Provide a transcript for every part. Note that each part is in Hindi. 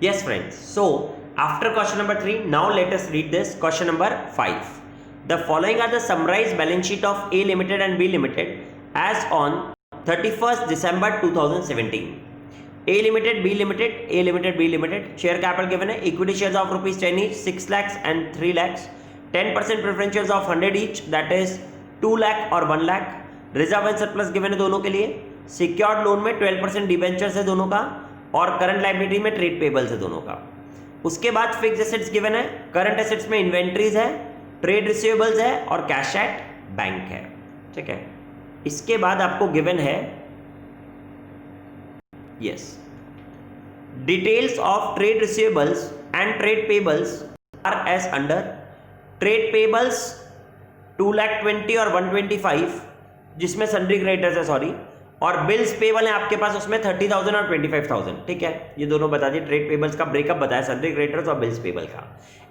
Yes, friends. So, after question number 3, now let us read this question number 5. The following are the summarized balance sheet of A Limited and B Limited as on 31st December 2017. A Limited, B Limited, A Limited, B Limited. Share capital given है. Equity shares of rupees 10 each, 6 lakhs and 3 lakhs. 10% preference shares of 100 each, that is 2 lakh और 1 lakh. Reserve and surplus given है दोनों के लिए. Secured loan में 12% डिबेंचर्स है दोनों का और करंट लाइबिलिटी में ट्रेड पेबल्स है दोनों का. उसके बाद फिक्स एसेट्स गिवन है. करंट एसेट्स में इन्वेंट्रीज है, ट्रेड रिसीवेबल्स है और कैश एट बैंक है. ठीक है. इसके बाद आपको गिवन है yes details of trade receivables and trade payables are as under. trade payables 2,20,000 और 125 जिसमें सन्ड्री क्रेडिटर्स है सॉरी, और बिल्स पेबल है आपके पास उसमें 30,000 और 25,000. ठीक है, ये दोनों बता दिए. ट्रेड पेबल्स का ब्रेकअप बताया, सन्ड्री क्रेडिटर्स और बिल्स पेबल का.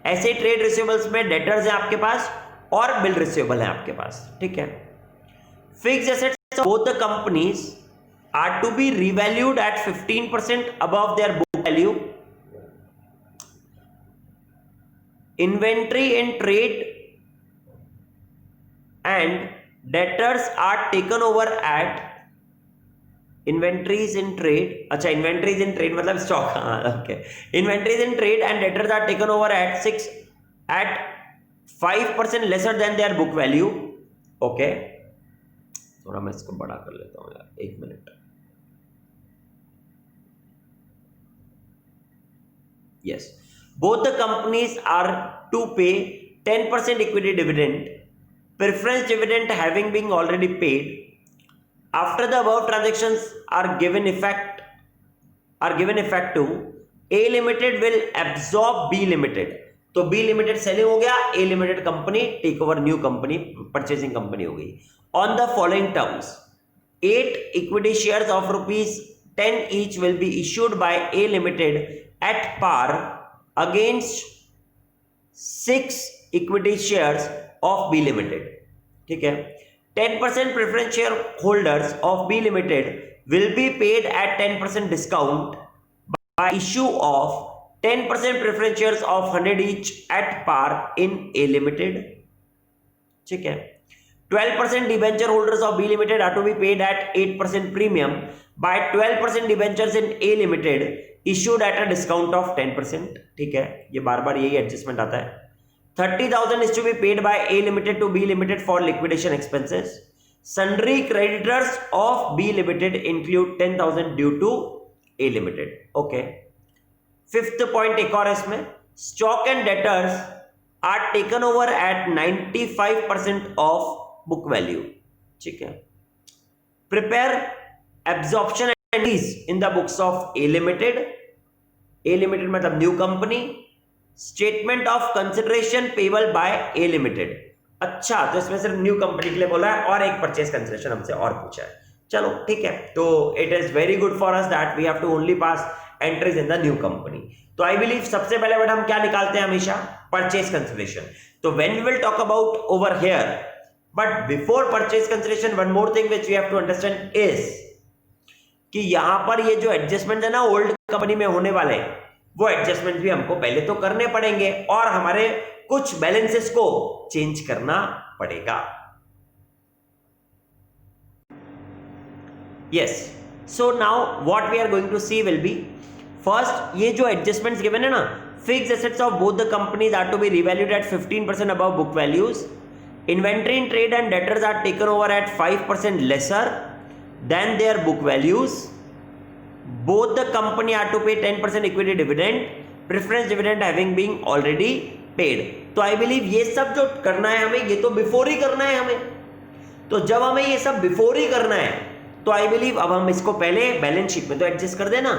ऐसे ट्रेड रिसीवेबल्स में डेटर्स है आपके पास और बिल रिसीवेबल है आपके पास. ठीक है. Fix assets of both the companies are to be revalued at 15% above their book value. Inventory in trade and debtors are taken over at inventories in trade. अच्छा, inventories in trade मतलब stock. हाँ, okay. Inventories in trade and debtors are taken over at 5% lesser than their book value. Okay. थोड़ा मैं इसको बड़ा कर लेता हूँ यार, 1 minute. Yes, both the companies are to pay 10% equity dividend, preference dividend having been already paid. After the above transactions are given effect to, A Limited will absorb B Limited. तो B Limited सेलिंग हो गया, A Limited company take over new company, purchasing company हो गई. On the following terms, 8 equity shares of rupees 10 each will be issued by A Limited at par against 6 equity shares of B Limited. ठीक है. 10% preference share holders of B Limited will be paid at 10% discount by issue of 10% preference shares of 100 each at par in A Limited. ठीक है. 12% debenture holders of B Limited are to be paid at 8% premium by 12% debentures in A Limited issued at a discount of 10%. ठीक है, ये बार बार यही एडजस्टमेंट आता है. 30,000 is to be paid by A Limited to B Limited for liquidation expenses. Sundry creditors of B Limited include 10,000 due to A Limited. Okay. Fifth point एक और इसमें, stock and debtors are taken over at 95% of book value. ठीक है. Prepare absorption entries in the books of A limited. A limited मतलब new company. Statement of consideration payable by A limited. अच्छा, तो इसमें सिर्फ न्यू कंपनी के लिए बोला है और एक परचेज कंसिडरेशन हमसे और पूछा है. चलो ठीक है, तो it is very good for us that we have to only pass entries in the new company. तो आई बिलीव सबसे पहले वर्ड हम क्या निकालते हैं हमेशा, परचेज कंसिडरेशन. तो when we will talk about over here, but before purchase consideration one more thing which we have to understand is कि यहां पर ये जो एडजस्टमेंट है ना ओल्ड कंपनी में होने वाले, वो एडजस्टमेंट भी हमको पहले तो करने पड़ेंगे और हमारे कुछ बैलेंसेस को चेंज करना पड़ेगा. Yes, so now what we are going to see will be, first ये जो एडजस्टमेंट्स गिवन है ना, fixed assets of both the companies are to be revalued at 15% above book values. Inventory in trade and debtors are taken over at 5% lesser than their book values. Both the company are to pay 10% equity dividend, preference dividend having been already paid. तो आई बिलीव ये सब जो करना है हमें, ये तो बिफोर ही करना है हमें. तो जब हमें ये सब बिफोर ही करना है तो आई बिलीव अब हम इसको पहले बैलेंस शीट में तो एडजस्ट कर देना.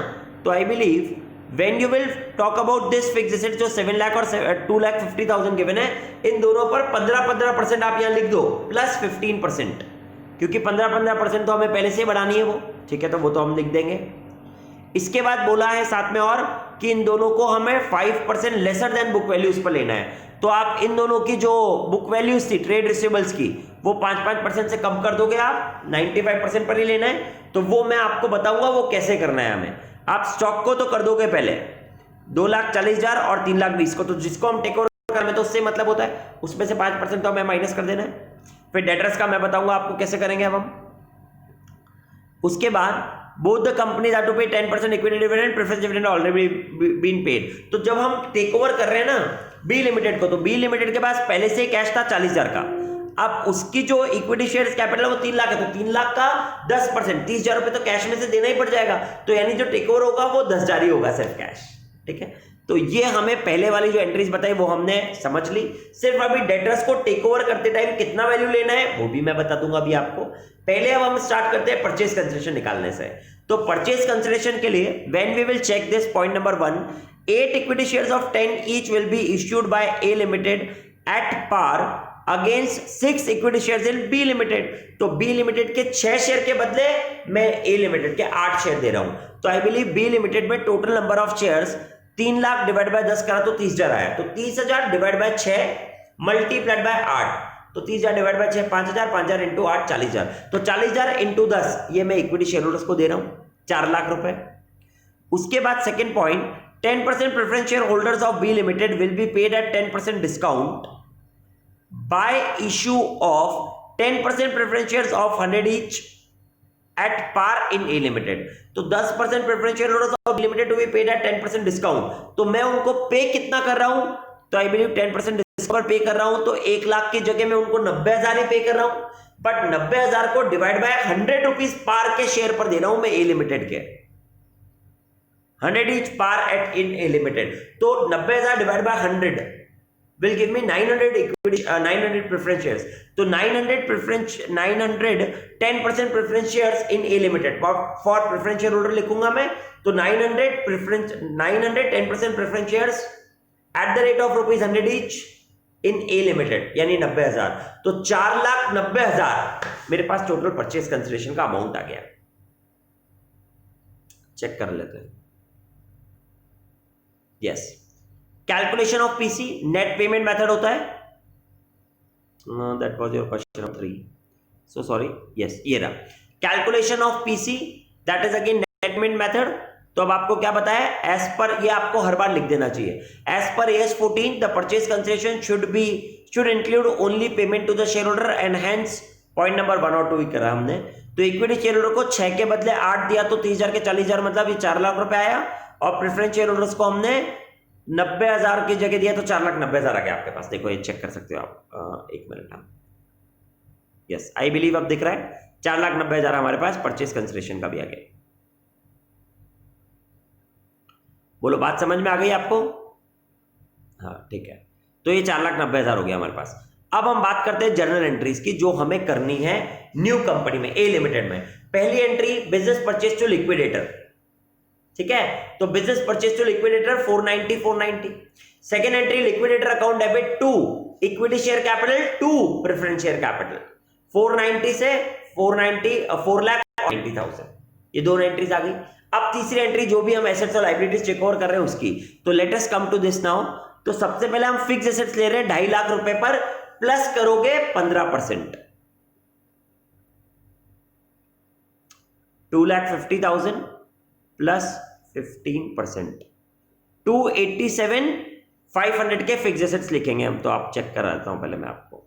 तो I believe when you will talk about this fixed asset जो 7 लाख और 2,50,000 गिवन है, इन दोनों पर 15% आप यहां लिख दो प्लस 15%, क्योंकि 15% तो हमें पहले से बढ़ानी है वो. ठीक है, तो वो तो हम लिख देंगे. इसके बाद बोला है साथ में और कि इन दोनों को हमें 5% लेसर देन बुक वैल्यूज पर लेना है. तो आप इन दोनों की जो बुक वैल्यूज थी ट्रेड रिसीवेबल्स की, वो 5% से कम कर दोगे, आप 95% पर ही लेना है. तो वो मैं आपको बताऊंगा वो कैसे करना है हमें. आप स्टॉक को तो कर दोगे पहले, 2,40,000 और 3,20,000 को, तो जिसको हम टेक ओवर कर में तो उससे मतलब होता है, उसमें से 5% तो हमें माइनस कर देना है। फिर डेटर्स का मैं बताऊंगा आपको कैसे करेंगे अब हम। उसके बाद both the companies are to pay 10% equity dividend, preference dividend already been paid। तो जब हम टेक ओवर कर रहे हैं ना बी लिमिटेड को, तो बी लिमिटेड के पास पहले से कैश था 40,000 का। अब उसकी जो इक्विटी शेयर्स कैपिटल है वो 3 लाख है, तो 3 लाख का 10% 30,000 रुपए तो कैश में से देना ही पड़ जाएगा। तो यानी जो टेक ओवर होगा वो 10,000 ही होगा सिर्फ कैश। ठीक है, तो ये हमें पहले वाली जो एंट्रीज बताई वो हमने समझ ली। सिर्फ अभी डेटर्स को टेक ओवर करते टाइम कितना वैल्यू लेना है वो भी मैं बता दूंगा अभी आपको। पहले अब हम स्टार्ट करते हैं परचेज कंसिडरेशन निकालने से। तो परचेज कंसिडरेशन के लिए when we will check this point number 1, 8 equity shares of 10 each will be issued by A limited at par against 6 equity shares in B limited. तो बी लिमिटेड के 6 शेयर के बदले मैं ए लिमिटेड के 8 शेयर दे रहा हूं। तो आई बिलीव बी लिमिटेड में total number of shares 3 lakh divide by 10 करा तो 30,000 आया। तो 30,000 डिवाइड बाय 6 मल्टीप्लाइड बाय 8, तो 30,000 डिवाइड बाय 6 5,000, 5,000 इंटू 8 40,000। तो 40,000 इंटू 10 ये मैं इक्विटी शेयर होल्डर्स को दे रहा हूं 4 लाख रुपए। उसके बाद second point, 10% preference share holders of B limited will be paid at 10% discount by issue of 10% preference shares of 100 each at par in A limited. तो 10% preference share holders of B limited to be paid at 10% discount. तो मैं उनको पे कितना कर रहा हूं, तो आई बिलीव 10% डिस्काउंट पे कर रहा हूं, तो 1 लाख की जगह मैं उनको 90,000 ही पे कर रहा हूं। बट 90,000 को डिवाइड बाय 100 रुपीज पार के शेयर पर दे रहा हूं मैं ए लिमिटेड के, 100 each par eight in A limited. तो 90,000 divide by 100 will give me 900 equity 900 preference shares। तो 900 10% preference shares in A limited for preference shareholder लिखूंगा मैं। तो 900 10% preference shares at the rate of ₹100 each in A limited यानी 90,000। तो 4,90,000 मेरे पास टोटल परचेज कंसिडरेशन का अमाउंट आ गया। चेक कर लेते हैं। Yes, calculation of PC net payment method होता है। That was your question number 3, so sorry. Yes, ये रहा calculation of PC, that is again net payment method. तो अब आपको क्या बताया, एज पर, ये आपको हर बार लिख देना चाहिए, as per AS 14 the purchase consideration should include only payment to the share holder and hence point number 1 और 2 ही करा हमने। तो इक्विटी शेयर होल्डर को 6 के बदले 8 दिया, तो 30,000 के 40,000 मतलब ये 4 लाख रुपए आया। और प्रेफरेंस शेयर होल्डर्स को हमने 90,000 की जगह दिया, तो 4,90,000 आ गया आपके पास। देखो ये चेक कर सकते हो आप, 1 मिनट। यस, आई बिलीव अब दिख रहा है 4,90,000 हमारे पास परचेज कंसिडरेशन का भी आ गया। बोलो बात समझ में आ गई आपको? हाँ ठीक है, तो ये 4,90,000 हो गया हमारे पास। अब हम बात करते हैं जर्नल एंट्रीज की जो हमें करनी है न्यू कंपनी में, ए लिमिटेड में। पहली entry business purchase to liquidator, ठीक है, तो business purchase to liquidator 490। Second entry liquidator account debit to equity share capital to preference share capital, 490 से 4,90,000, ये दोनों एंट्रीज आ गई। अब तीसरी एंट्री जो भी हम एसेट्स और लायबिलिटीज चेक ओवर कर रहे हैं उसकी, तो let us come to this now. तो सबसे पहले हम फिक्स एसेट्स ले रहे हैं 2.5 लाख रुपए पर, प्लस करोगे 15%, 2,50,000 प्लस 15%, 287,500 के फिक्स एसेट्स लिखेंगे हम। तो आप चेक करा देता हूं पहले मैं आपको।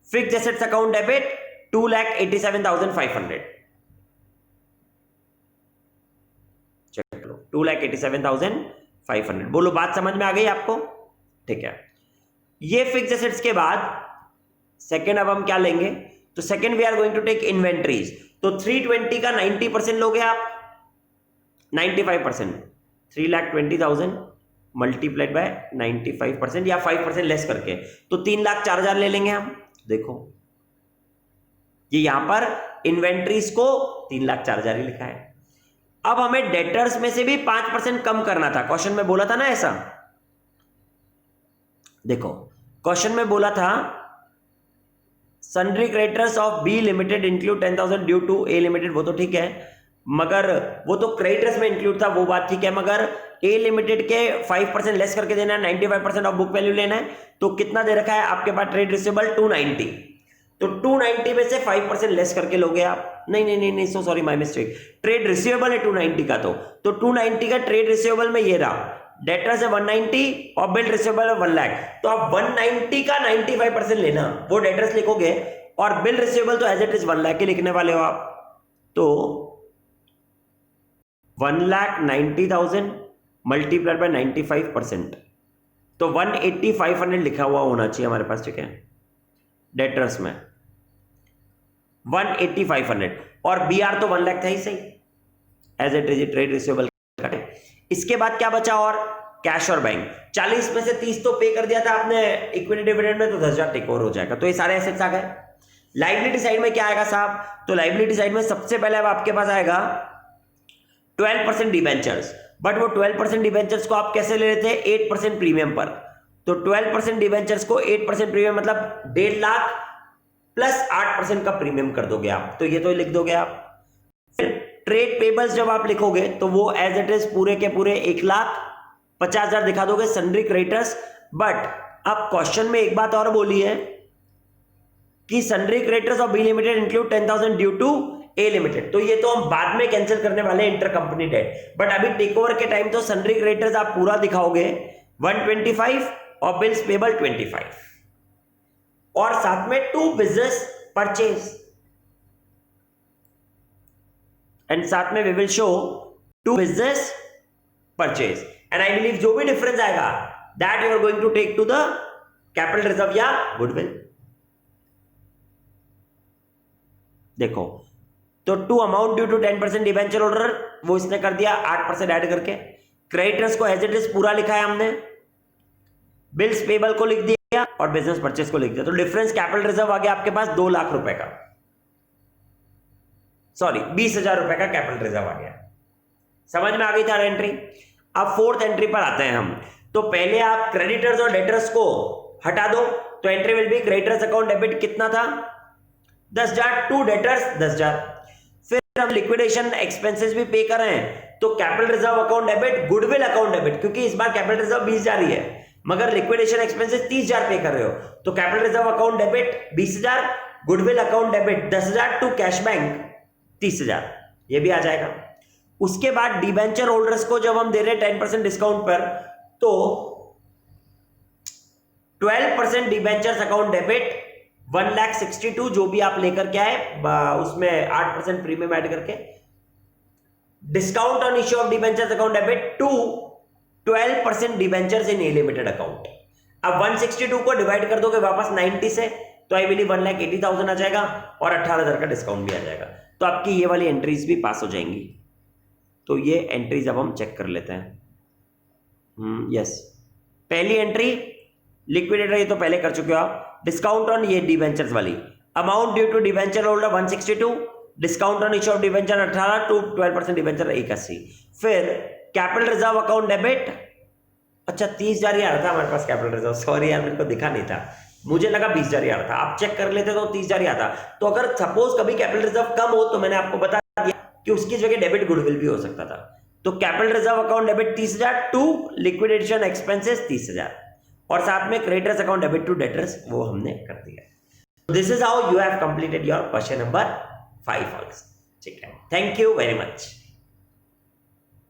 Fixed assets account debit 2,87,500, check लो 2,87,500। बोलो बात समझ में आ गई आपको? ठीक है, ये फिक्स एसेट्स के बाद सेकेंड अब हम क्या लेंगे, तो second we are going to take inventories. तो 320 का 90% लोगे आप, 95%, 3,20,000 मल्टीप्लाइड बाय 95% या 5% लेस करके, तो 3,04,000 ले लेंगे हम। देखो ये यहां पर इन्वेंट्रीज को 3,04,000 ही लिखा है। अब हमें डेटर्स में से भी 5% कम करना था, क्वेश्चन में बोला था ना ऐसा। देखो क्वेश्चन में बोला था sundry creditors of B limited include 10,000 due to A limited, वो तो ठीक है, मगर वो तो क्रेडिटर्स में इंक्लूड था, वो बात ठीक है, मगर ए लिमिटेड के 5% लेस करके देना है, 95% ऑफ बुक वैल्यू लेना है। तो कितना दे रखा है आपके पास ट्रेड रिसीवेबल 290, तो 290 में से 5% लेस करके लोगे आप, नहीं, so sorry, my mistake. Trade receivable है 290 का, तो 290 का ट्रेड रिसीवेबल में ये रहा, डेटर्स है 190 और बिल रिसीवेबल है 1 लाख। तो आप 190 का 95% लेना, वो डेटर्स लिखोगे और बिल रिसीवेबल तो एज इट इज 1 लाख के लिखने वाले हो आप। तो 1,90,000 मल्टीप्लाइड बाय 95%, तो 180,500 लिखा हुआ होना चाहिए हमारे पास, ठीक है, डेटर्स में 180,500, और BR तो 1 लाख था ही सही, as it is trade receivable. इसके बाद क्या बचा और कैश और बैंक। 40 में से 30 तो पे कर दिया था आपने इक्विटी डिविडेंड में, तो 10,000 टेक ओवर हो जाएगा। तो ये सारे एसेट्स आ गए। लाइबिलिटी साइड में क्या आएगा साहब, तो लाइबिलिटी साइड में सबसे पहले अब आपके पास आएगा 12% डिबेंचर्स, बट वो 12% डिबेंचर्स को आप कैसे ले लेते हैं, 8% प्रीमियम पर। तो 12% डिबेंचर्स को 8% प्रीमियम मतलब 1.5 लाख प्लस 8% का प्रीमियम कर दोगे आप, तो ये तो लिख दोगे आप। फिर ट्रेड पेबल्स जब आप लिखोगे तो वो एज इट इज पूरे के पूरे 1,50,000 दिखा दोगे सन्ड्री क्रेडिटर्स। बट अब क्वेश्चन में एक बात और बोली है कि sundry creditors of B limited include 10,000 due to A limited, तो ये तो हम बाद में कैंसिल करने वाले इंटर कंपनी डेट, बट अभी टेक ओवर के टाइम तो सन्ड्री क्रेडिटर्स आप पूरा दिखाओगे 125 और बिल्स पेबल 25, और साथ में 2 बिजनेस परचेज, एंड साथ में we will show 2 business purchase, and I believe जो भी डिफरेंस आएगा that you are going to take to the capital reserve या गुडविल। देखो, तो 2 amount due to 10% debenture holder, वो इसने कर दिया 8% ऐड करके। क्रेडिटर्स को एज इट इज पूरा लिखा है हमने, बिल्स पेबल को लिख दिया और बिजनेस परचेज को लिख दिया। तो डिफरेंस कैपिटल रिजर्व आ गया आपके पास 2 लाख रुपए का, सॉरी 20,000 रुपए का कैपिटल रिजर्व आ गया। समझ में आ गई था एंट्री। अब 4th एंट्री पर आते हैं हम। तो पहले आप क्रेडिटर्स और डेटर्स को हटा दो, तो entry will be creditors account debit कितना था 10,000 टू डेटर्स 10,000। फिर हम लिक्विडेशन एक्सपेंसेस भी पे कर रहे हैं, तो capital reserve account debit, goodwill account debit, क्योंकि इस बार कैपिटल रिजर्व 20,000 ही है मगर लिक्विडेशन एक्सपेंसेस 30,000 पे कर रहे हो, तो capital reserve account debit 20,000, goodwill account debit 10,000 to cash bank 30,000, ये भी आ जाएगा। उसके बाद डिबेंचर होल्डर्स को जब हम दे रहे हैं 10% डिस्काउंट पर, तो 12% डिबेंचर्स अकाउंट डेबिट 1,62,000 जो भी आप लेकर के आए, उसमें 8% प्रीमियम ऐड करके, discount on issue of debentures account debit to 12% debentures in A limited account. अब 162 को डिवाइड कर दोगे वापस 90 से, तो आई बिलीव 1,80,000 आ जाएगा और 18,000 का डिस्काउंट भी आ जाएगा। तो आपकी ये वाली एंट्रीज भी पास हो जाएंगी। तो ये एंट्रीज अब हम चेक कर लेते हैं। यस, पहली एंट्री लिक्विडेटर, ये तो पहले कर चुके हो आप। डिस्काउंट ऑन ये डिबेंचर्स वाली, amount due to debenture holder 162, discount on issue of debenture 18 to 12% debenture 81। फिर कैपिटल रिजर्व अकाउंट डेबिट, अच्छा 30,000 ही आ रहा था हमारे पास कैपिटल रिजर्व, सॉरी यार मेरे को दिखा नहीं था, मुझे लगा 20,000 ही आ रहा था, आप चेक कर लेते तो 30,000 ही आता। तो अगर सपोज कभी कैपिटल रिजर्व कम हो तो मैंने आपको बता दिया कि उसकी जगह डेबिट गुडविल भी हो सकता था। तो capital reserve account debit 30,000 to liquidation expenses 30,000, और साथ में creditors account debit to debtors वो हमने कर दिया। This is how you have completed your question number 5 also. ठीक है, थैंक यू वेरी मच।